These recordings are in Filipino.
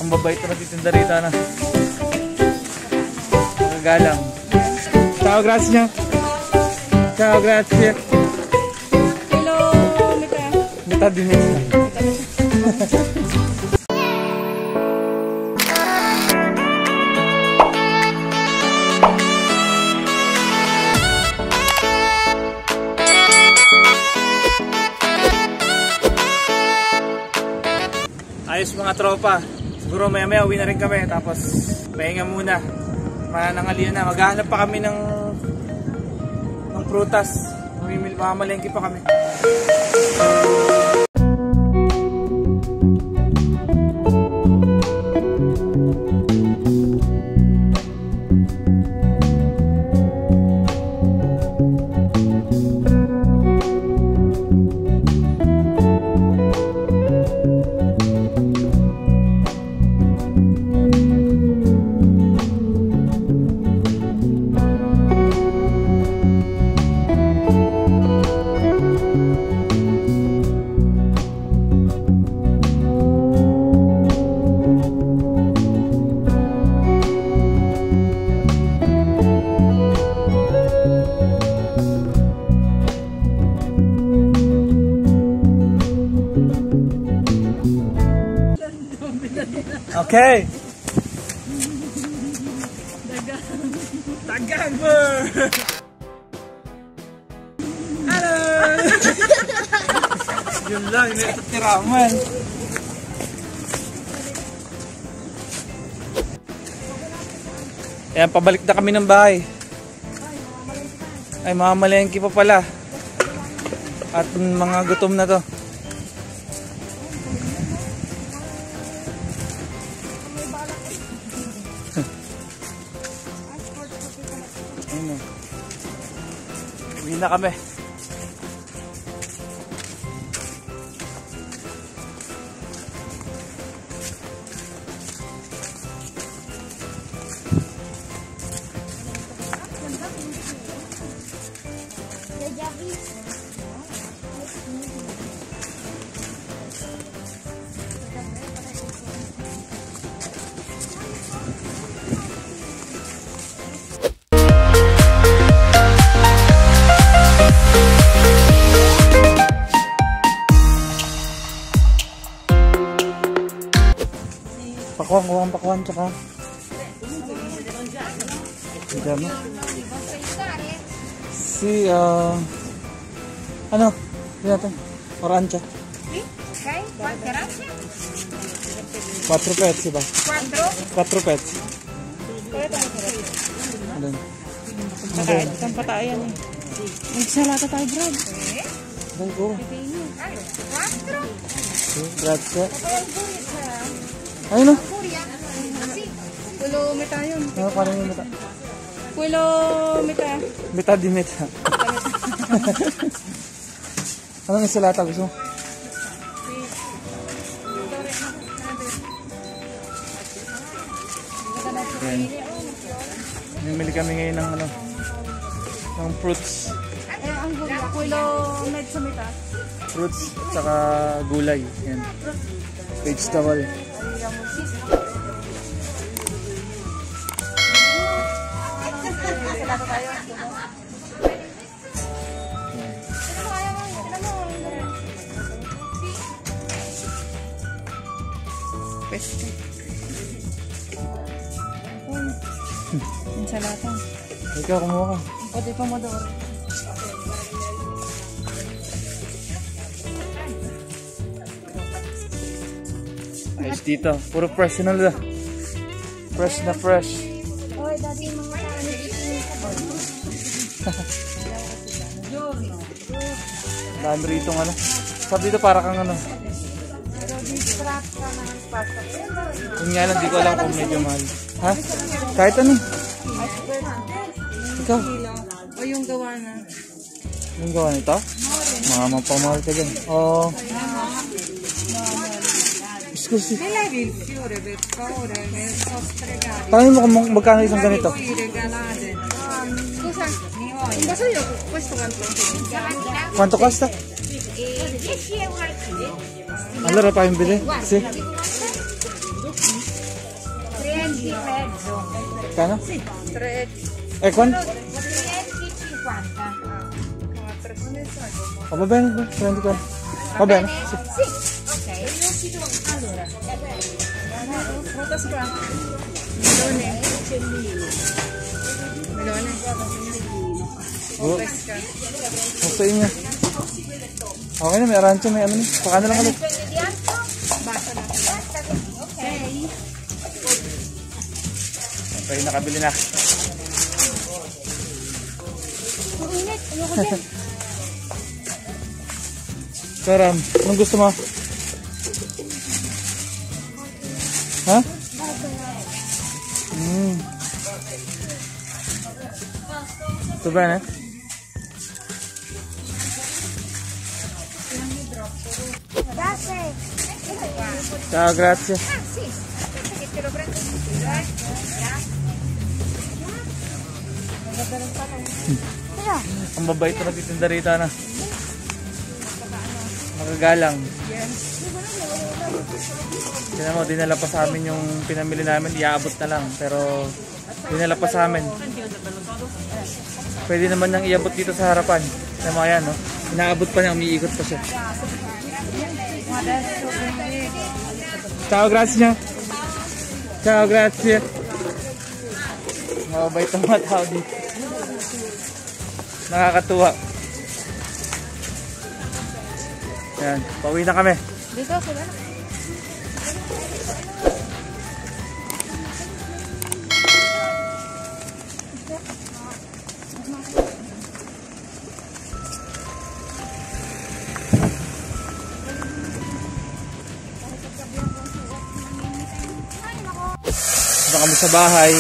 Ang babait na nagtitinda rito na. Magagalang. Ciao, grazie. Ciao, grazie. Hello, Mita. Mita din yun. Ayos mga tropa. Siguro maya uwi na rin kami. Tapos pahinga muna. Manangalian na. Maghahanap pa kami ng prutas. Mamalengke pa kami. Okay. Dagang bird. Hello. Yun lang, tiraman. Ayan, pabalik na kami ng bahay. Ay, mamamalengke pa pala. At mga gutom na to. Uwi na kami. Pakuhan, tsaka diyan si ano natin orange 4 pezzi ba 4 pezzi Saan pa tayo yan eh. Nagsalata tayo, Brad. Dango. Grazie. Ayun o. Kulo mita yun. Ano parang yung mita? Kulo mita. Mita di mita. Anong insalata gusto mo? Ayan. Namili kami ngayon ng ano, ng fruits. Ang gulay. Kulo medyo mita. Fruits, tsaka gulay. Ayan. Vegetable. Peste. Insalata. Ikaw, kumuha ka. Pwede pomodoro. Ayos dito. Puro fresh na lang. Fresh na fresh. Oy, dati mga Daan rito ng ano. Sabi dito para kang ano. Kung nga lang, di ko alam kung medyo mahal. Ha? Kahit ano. Ikaw. o yung gawa na. Yung gawa nito? Mga mapamahal ka dyan. Oo. Scusi. Tangan mo kung magkano isang ganito. Quanto costa? 10 euro al chilo. Allora pa yung bili? Sì. Kano? Stretch. Ekon? 4. O, ba? 20 ko. O, ba? Frutas ka. Melone. Melone. Oh, Opes ka. sa inyo. Okay na, may arancho, may ano. Saka na lang ulit. Basa na. Okay, nakabili na. Karam, anong gusto mo? Ha? Ito ba na? Ciao, grazie. Ang mabait na nagtitinda rito na. Magagalang. Tignan mo, dinala pa sa amin yung pinamili namin. Iaabot na lang. Pero dinala pa sa amin. Pwede naman niyang iabot dito sa harapan. Tignan mo, ayan, no? Inaabot pa niya, umiikot pa siya. Ciao, grazie. Ciao, grazie. Mababait ang mga tao dito. Nakakatuwa. Ayan, pauwi na kami. Dito, sila. Punta kami sa bahay.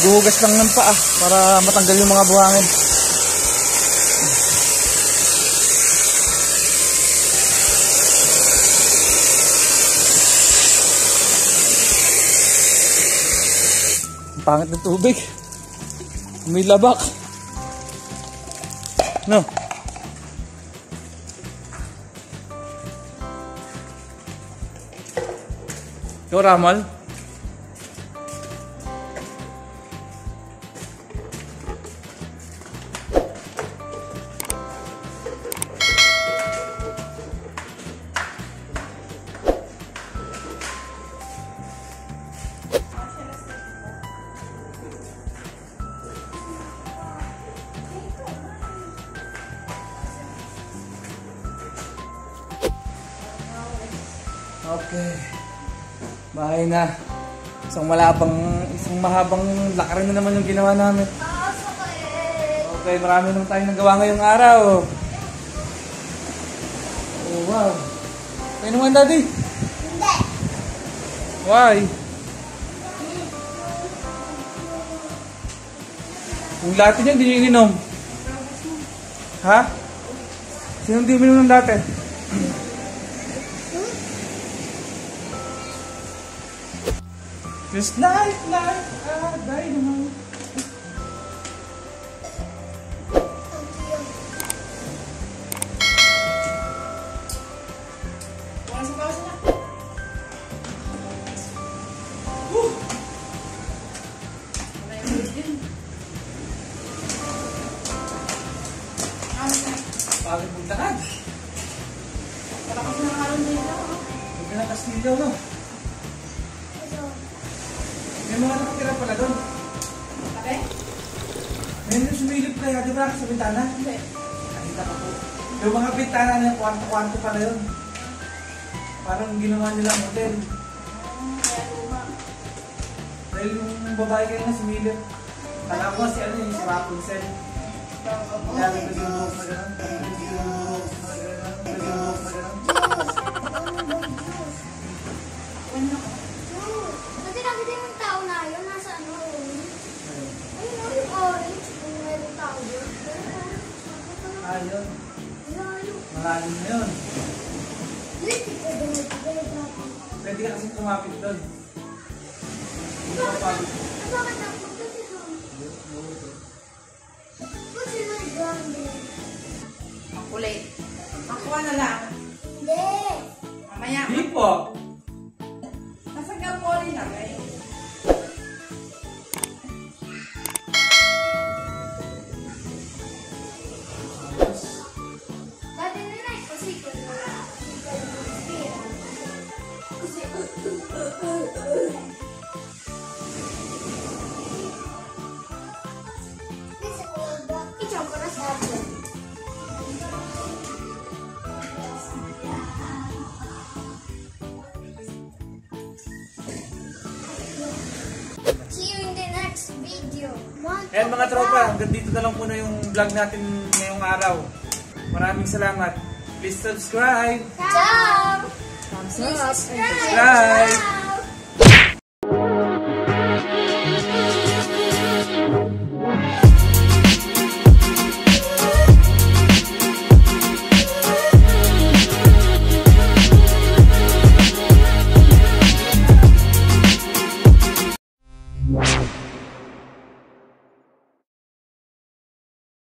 Buhugas lang ng paa para matanggal yung mga buhangin. Ang pangit ng tubig. May labak. No? Ikaw, Ramal? Okay. Bahay na. Isang mahabang lakarin na naman yung ginawa namin. Okay, marami nang tayong nagawa ngayong araw. Oh, wow. Kayo naman, Daddy? Hindi. Why? Yung latte niya, hindi nyo ininom. Ha? Sino hindi uminom ng latte? Just like a dynamite. Pagod mong takad. Palakas na karoon dito. Huwag na Kastilyo, no? May mga nakatira pala doon. Okay? May nang sumilip kaya, di ba sa bintana? Hindi. Nakita ko po. Yung mga bintana na kwarto-kwarto pala yun. Parang ginawa nilang hotel. Dahil yung babae kayo na sumilip. Kala ko si ano yung si Rapunzel. Kaya nagdudurok na gano'n. Nagdudurok na gano'n. Nagdudurok na gano'n. Kasi nakita yung tao na yun, nasa ano yun? Ayun o, yung orange, kung mayroong tao yun. Ayun. Malalim na yun. Pwede ka kasi kumapit doon. Hindi ka pagod. Bakit ako kasi doon? Kasi may gamit. Ang kulit. Makuha na lang. Hindi. Mamaya. Hindi po. Nasa Gapoli na, guys. Ichok ko na sa atin. See you in the next video. Ayan mga tropa, hanggang dito na lang muna yung vlog natin ngayong araw. Maraming salamat. Please subscribe. Ciao! Thumbs up. Subscribe.